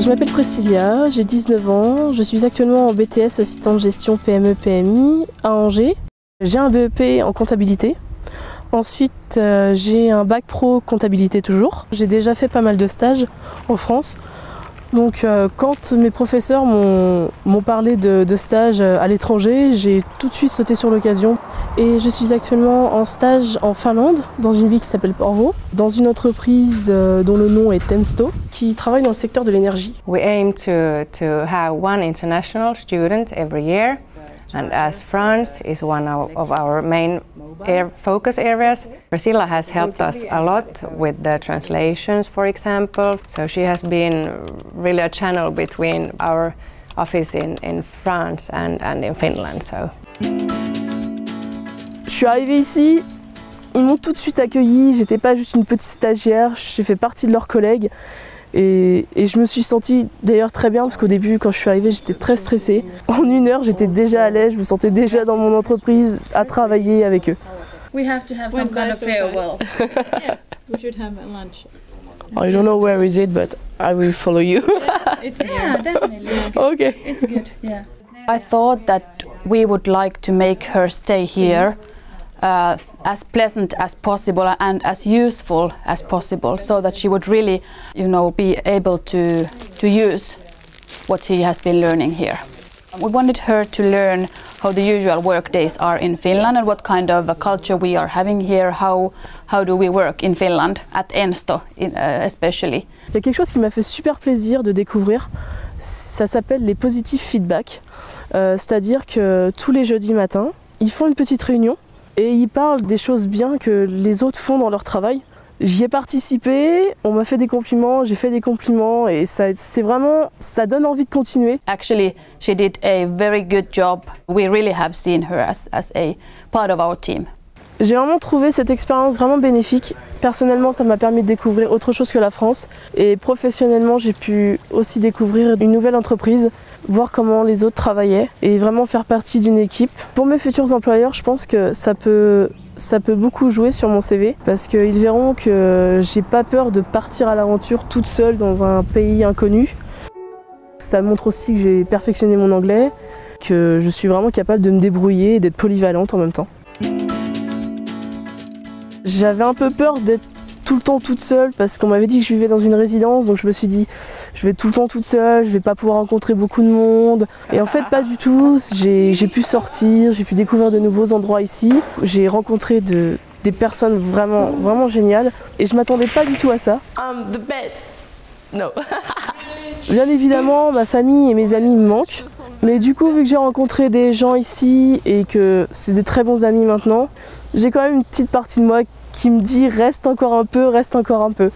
Je m'appelle Priscilla, j'ai 19 ans, je suis actuellement en BTS assistant de gestion PME-PMI à Angers. J'ai un BEP en comptabilité. Ensuite, j'ai un bac pro comptabilité toujours. J'ai déjà fait pas mal de stages en France. Donc quand mes professeurs m'ont parlé de stage à l'étranger, j'ai tout de suite sauté sur l'occasion. Et je suis actuellement en stage en Finlande, dans une ville qui s'appelle Porvoo, dans une entreprise dont le nom est Tensto, qui travaille dans le secteur de l'énergie. We aim to have one international student every year, and as France is one of our main focus areas, Priscilla has helped us a lot with the translations, for example. So she has been really a channel between our office in France and in Finland. So. Je suis arrivée ici, ils m'ont tout de suite accueillie, j'étais pas juste une petite stagiaire, j'ai fait partie de leurs collègues. Et je me suis sentie d'ailleurs très bien parce qu'au début, quand je suis arrivée, j'étais très stressée. En 1 heure, j'étais déjà à l'aise, je me sentais déjà dans mon entreprise à travailler avec eux. We have to have some kind of farewell. Yeah, we should have a lunch. I don't know where is it, but I will follow you. Yeah, definitely. It's good. Okay. It's good, yeah. I thought that we would like to make her stay here as pleasant as possible and as useful as possible, so that she would really, be able to use what she has been learning here. We wanted her to learn how the usual work days are in Finland and what kind of a culture we are having here, how do we work in Finland, at Ensto especially. Il y a quelque chose qui m'a fait super plaisir de découvrir, ça s'appelle les positive feedback. C'est-à-dire que tous les jeudis matins, ils font une petite réunion et ils parlent des choses bien que les autres font dans leur travail. J'y ai participé, on m'a fait des compliments, j'ai fait des compliments et ça donne envie de continuer. Actually, she did a very good job. We really have seen her as a part of our team. J'ai vraiment trouvé cette expérience vraiment bénéfique. Personnellement, ça m'a permis de découvrir autre chose que la France. Et professionnellement, j'ai pu aussi découvrir une nouvelle entreprise, voir comment les autres travaillaient et vraiment faire partie d'une équipe. Pour mes futurs employeurs, je pense que ça peut beaucoup jouer sur mon CV parce qu'ils verront que j'ai pas peur de partir à l'aventure toute seule dans un pays inconnu. Ça montre aussi que j'ai perfectionné mon anglais, que je suis vraiment capable de me débrouiller et d'être polyvalente en même temps. J'avais un peu peur d'être tout le temps toute seule parce qu'on m'avait dit que je vivais dans une résidence, donc je me suis dit je vais tout le temps toute seule, je vais pas pouvoir rencontrer beaucoup de monde. Et en fait pas du tout, j'ai pu sortir, j'ai pu découvrir de nouveaux endroits ici. J'ai rencontré des personnes vraiment géniales et je m'attendais pas du tout à ça. I'm the best. No. Bien évidemment, ma famille et mes amis me manquent. Mais du coup, vu que j'ai rencontré des gens ici et que c'est de très bons amis maintenant, j'ai quand même une petite partie de moi qui me dit reste encore un peu, reste encore un peu.